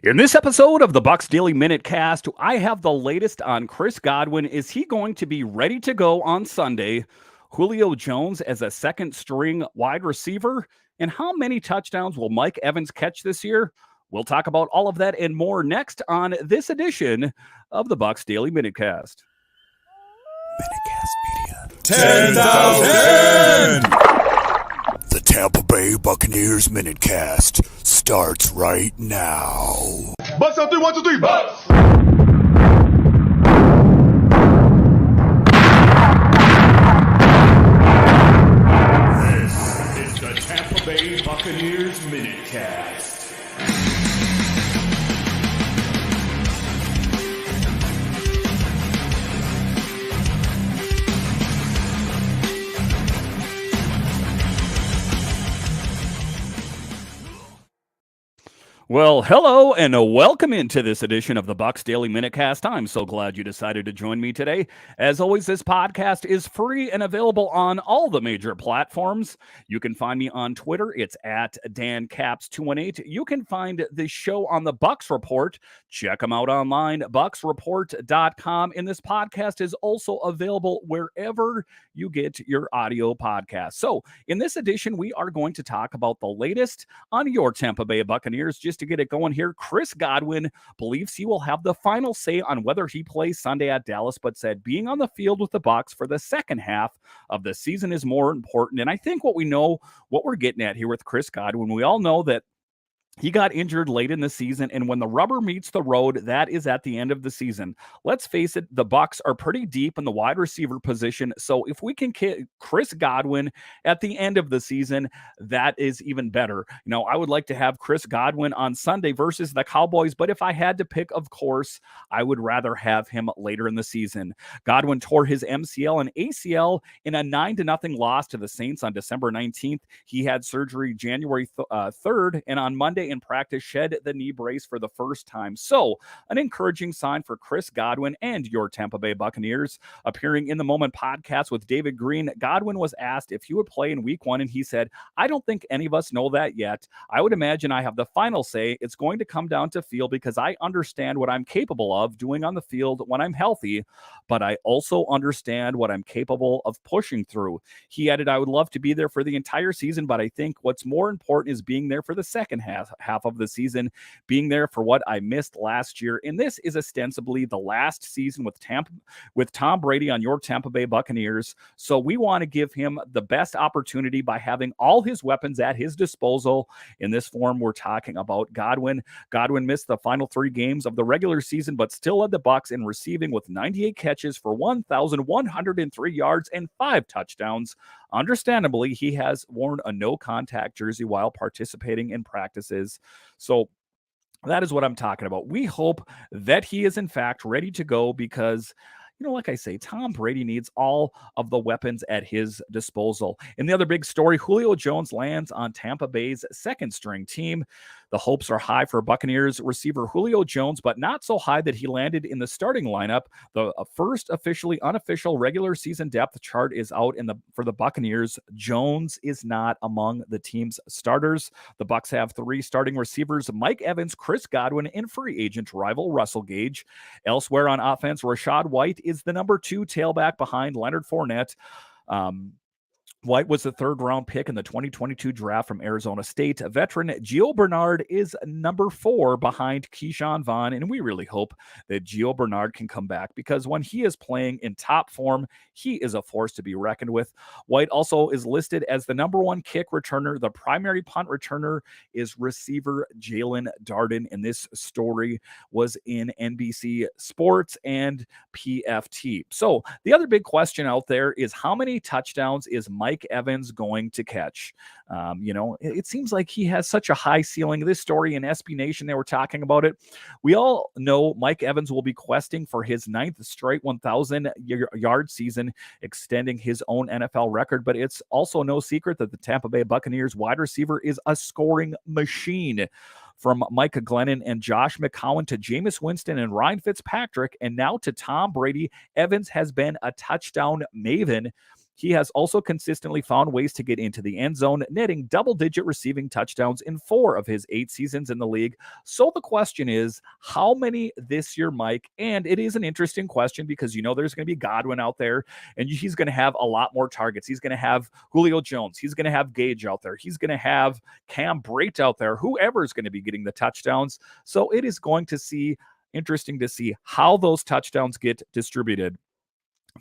In this episode of the Bucs Daily Minute Cast, I have the latest on Chris Godwin. Is he going to be ready to go on Sunday? Julio Jones as a second string wide receiver? And how many touchdowns will Mike Evans catch this year? We'll talk about all of that and more next on this edition of the Bucs Daily Minute Cast. MinuteCast Media. 10,000! The Tampa Bay Buccaneers MinuteCast starts right now. Bucs on 3, 1, 2, 3, Bucs! This is the Tampa Bay Buccaneers MinuteCast. Well, hello and welcome into this edition of the Bucs Daily Minutecast. I'm so glad you decided to join me today. As always, this podcast is free and available on all the major platforms. You can find me on Twitter. It's at DanCaps218. You can find the show on the Bucs Report. Check them out online, bucsreport.com. And this podcast is also available wherever you get your audio podcast. So in this edition, we are going to talk about the latest on your Tampa Bay Buccaneers. Just to get it going here, Chris Godwin believes he will have the final say on whether he plays Sunday at Dallas, but said being on the field with the Bucs for the second half of the season is more important. And I think what we're getting at here with Chris Godwin, we all know that he got injured late in the season, and when the rubber meets the road, that is at the end of the season. Let's face it, the Bucs are pretty deep in the wide receiver position, so if we can get Chris Godwin at the end of the season, that is even better. You know, I would like to have Chris Godwin on Sunday versus the Cowboys, but if I had to pick, of course, I would rather have him later in the season. Godwin tore his MCL and ACL in a 9-0 loss to the Saints on December 19th. He had surgery January 3rd, and on Monday in practice shed the knee brace for the first time. So an encouraging sign for Chris Godwin and your Tampa Bay Buccaneers. Appearing in the Moment podcast with David Green, Godwin was asked if he would play in week 1, and he said, "I don't think any of us know that yet. I would imagine I have the final say. It's going to come down to feel because I understand what I'm capable of doing on the field when I'm healthy, but I also understand what I'm capable of pushing through." He added, "I would love to be there for the entire season, but I think what's more important is being there for the second half of the season, being there for what I missed last year." And this is ostensibly the last season with Tom Brady on your Tampa Bay Buccaneers. So we want to give him the best opportunity by having all his weapons at his disposal. In this form, we're talking about Godwin. Godwin missed the final 3 games of the regular season, but still led the Bucs in receiving with 98 catches for 1,103 yards and 5 touchdowns. Understandably, he has worn a no-contact jersey while participating in practices. So that is what I'm talking about. We hope that he is, in fact, ready to go because, you know, like I say, Tom Brady needs all of the weapons at his disposal. In the other big story, Julio Jones lands on Tampa Bay's second-string team. The hopes are high for Buccaneers receiver Julio Jones, but not so high that he landed in the starting lineup. The first officially unofficial regular season depth chart is out for the Buccaneers. Jones is not among the team's starters. The Bucs have 3 starting receivers: Mike Evans, Chris Godwin, and free agent rival Russell Gage. Elsewhere on offense, Rachaad White is the number 2 tailback behind Leonard Fournette. White was the 3rd-round pick in the 2022 draft from Arizona State. Veteran Gio Bernard is number 4 behind Keyshawn Vaughn, and we really hope that Gio Bernard can come back because when he is playing in top form, he is a force to be reckoned with. White also is listed as the number 1 kick returner. The primary punt returner is receiver Jalen Darden, and this story was in NBC Sports and PFT. So the other big question out there is how many touchdowns is Mike Evans going to catch? It seems like he has such a high ceiling. This story in SB Nation, they were talking about it. We all know Mike Evans will be questing for his 9th straight 1,000-yard season, extending his own NFL record. But it's also no secret that the Tampa Bay Buccaneers wide receiver is a scoring machine. From Micah Glennon and Josh McCown to Jameis Winston and Ryan Fitzpatrick, and now to Tom Brady, Evans has been a touchdown maven. He has also consistently found ways to get into the end zone, netting double-digit receiving touchdowns in 4 of his 8 seasons in the league. So the question is, how many this year, Mike? And it is an interesting question because there's going to be Godwin out there, and he's going to have a lot more targets. He's going to have Julio Jones. He's going to have Gage out there. He's going to have Cam Brate out there. Whoever is going to be getting the touchdowns. So it is going to see interesting to see how those touchdowns get distributed.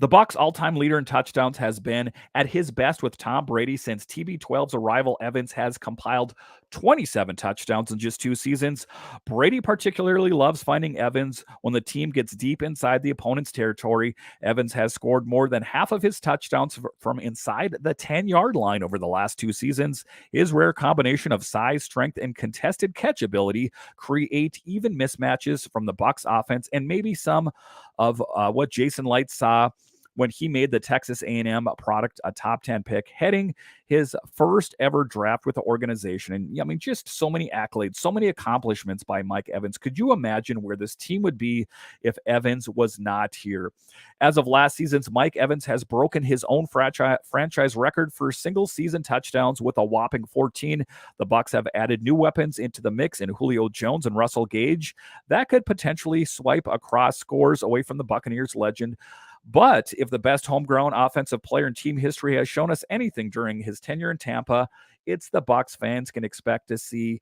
The Bucs' all-time leader in touchdowns has been at his best with Tom Brady since TB12's arrival. Evans has compiled 27 touchdowns in just 2 seasons. Brady particularly loves finding Evans when the team gets deep inside the opponent's territory. Evans has scored more than half of his touchdowns from inside the 10-yard line over the last 2 seasons. His rare combination of size, strength, and contested catch ability create even mismatches from the Bucs offense, and maybe some of what Jason Light saw when he made the Texas A&M product a top 10 pick, heading his first ever draft with the organization. And just so many accolades, so many accomplishments by Mike Evans. Could you imagine where this team would be if Evans was not here? As of last season's, Mike Evans has broken his own franchise record for single season touchdowns with a whopping 14. The Bucs have added new weapons into the mix in Julio Jones and Russell Gage. That could potentially swipe across scores away from the Buccaneers legend. But if the best homegrown offensive player in team history has shown us anything during his tenure in Tampa, it's the Bucs fans can expect to see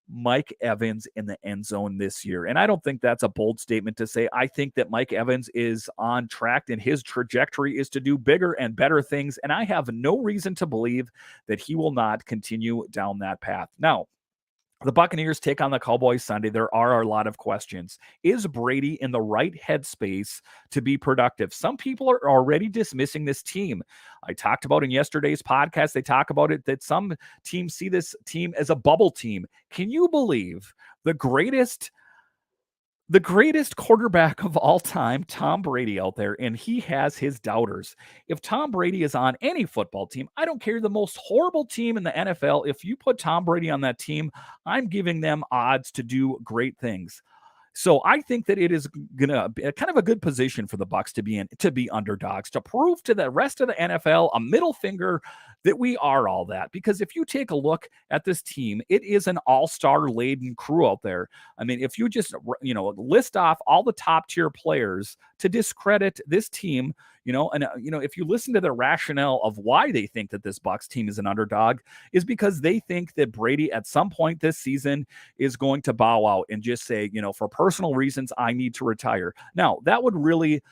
Mike Evans in the end zone this year. And I don't think that's a bold statement to say. I think that Mike Evans is on track and his trajectory is to do bigger and better things. And I have no reason to believe that he will not continue down that path. Now, the Buccaneers take on the Cowboys Sunday. There are a lot of questions. Is Brady in the right headspace to be productive? Some people are already dismissing this team. I talked about in yesterday's podcast, they talk about it that some teams see this team as a bubble team. Can you believe the greatest quarterback of all time, Tom Brady, out there, and he has his doubters? If Tom Brady is on any football team, I don't care, the most horrible team in the NFL, if you put Tom Brady on that team, I'm giving them odds to do great things. So I think that it is going to be kind of a good position for the Bucs to be in, to be underdogs, to prove to the rest of the NFL a middle finger that we are all that. Because if you take a look at this team, it is an all-star laden crew out there. I mean, if you just list off all the top tier players to discredit this team, if you listen to the rationale of why they think that this Bucs team is an underdog, is because they think that Brady at some point this season is going to bow out and just say, for personal reasons, I need to retire. Now, that would really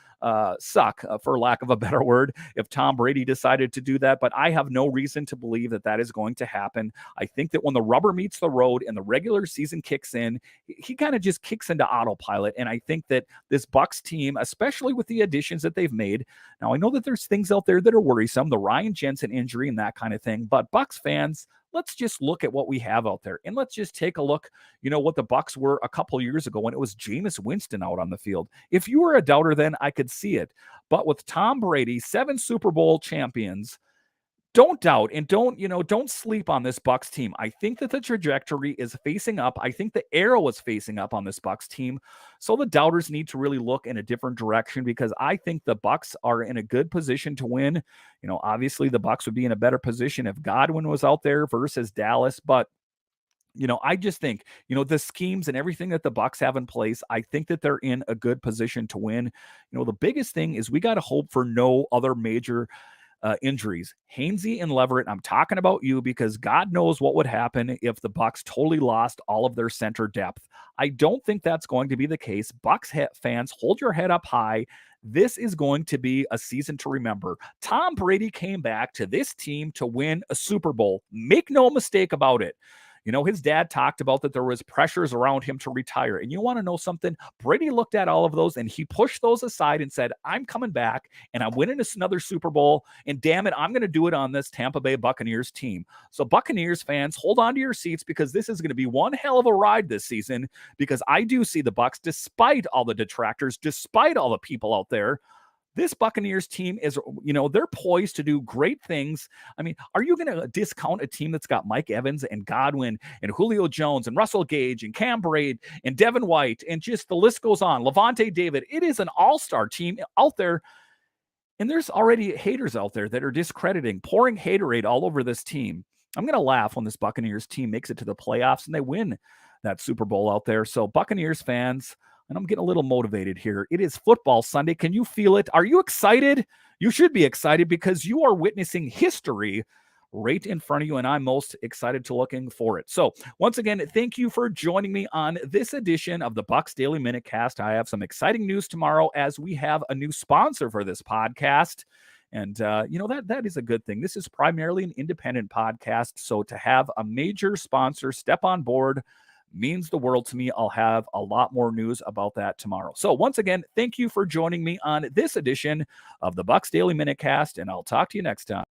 suck, for lack of a better word, if Tom Brady decided to do that. But I have no reason to believe that that is going to happen. I think that when the rubber meets the road and the regular season kicks in, he kind of just kicks into autopilot. And I think that this Bucs team, especially with the additions that they've made, now I know that there's things out there that are worrisome, the Ryan Jensen injury and that kind of thing, but Bucs fans, let's just look at what we have out there. And let's just take a look, what the Bucs were a couple years ago when it was Jameis Winston out on the field. If you were a doubter then, I could see it. But with Tom Brady, 7 Super Bowl champions, don't doubt and don't sleep on this Bucs team. I think that the trajectory is facing up. I think the arrow is facing up on this Bucs team. So the doubters need to really look in a different direction, because I think the Bucs are in a good position to win. Obviously the Bucs would be in a better position if Godwin was out there versus Dallas, but I just think, the schemes and everything that the Bucs have in place, I think that they're in a good position to win. The biggest thing is we got to hope for no other major injuries. Hainsey and Leverett, I'm talking about you, because God knows what would happen if the Bucs totally lost all of their center depth. I don't think that's going to be the case. Bucs fans, hold your head up high. This is going to be a season to remember. Tom Brady came back to this team to win a Super Bowl. Make no mistake about it. His dad talked about that there was pressures around him to retire. And you want to know something? Brady looked at all of those and he pushed those aside and said, I'm coming back and I'm winning another Super Bowl. And damn it, I'm going to do it on this Tampa Bay Buccaneers team. So Buccaneers fans, hold on to your seats, because this is going to be one hell of a ride this season, because I do see the Bucs, despite all the detractors, despite all the people out there, this Buccaneers team is, they're poised to do great things. I mean, are you going to discount a team that's got Mike Evans and Godwin and Julio Jones and Russell Gage and Cam Brate and Devin White, and just the list goes on, Levante David? It is an all-star team out there. And there's already haters out there that are discrediting, pouring haterade all over this team. I'm going to laugh when this Buccaneers team makes it to the playoffs and they win that Super Bowl out there. So Buccaneers fans, and I'm getting a little motivated here. It is football Sunday. Can you feel it? Are you excited? You should be excited because you are witnessing history right in front of you, and I'm most excited to looking for it. So once again, thank you for joining me on this edition of the Bucs Daily Minute Cast. I have some exciting news tomorrow as we have a new sponsor for this podcast. And, that is a good thing. This is primarily an independent podcast. So to have a major sponsor step on board means the world to me. I'll have a lot more news about that tomorrow. So once again, thank you for joining me on this edition of the Bucs Daily Minute Cast, and I'll talk to you next time.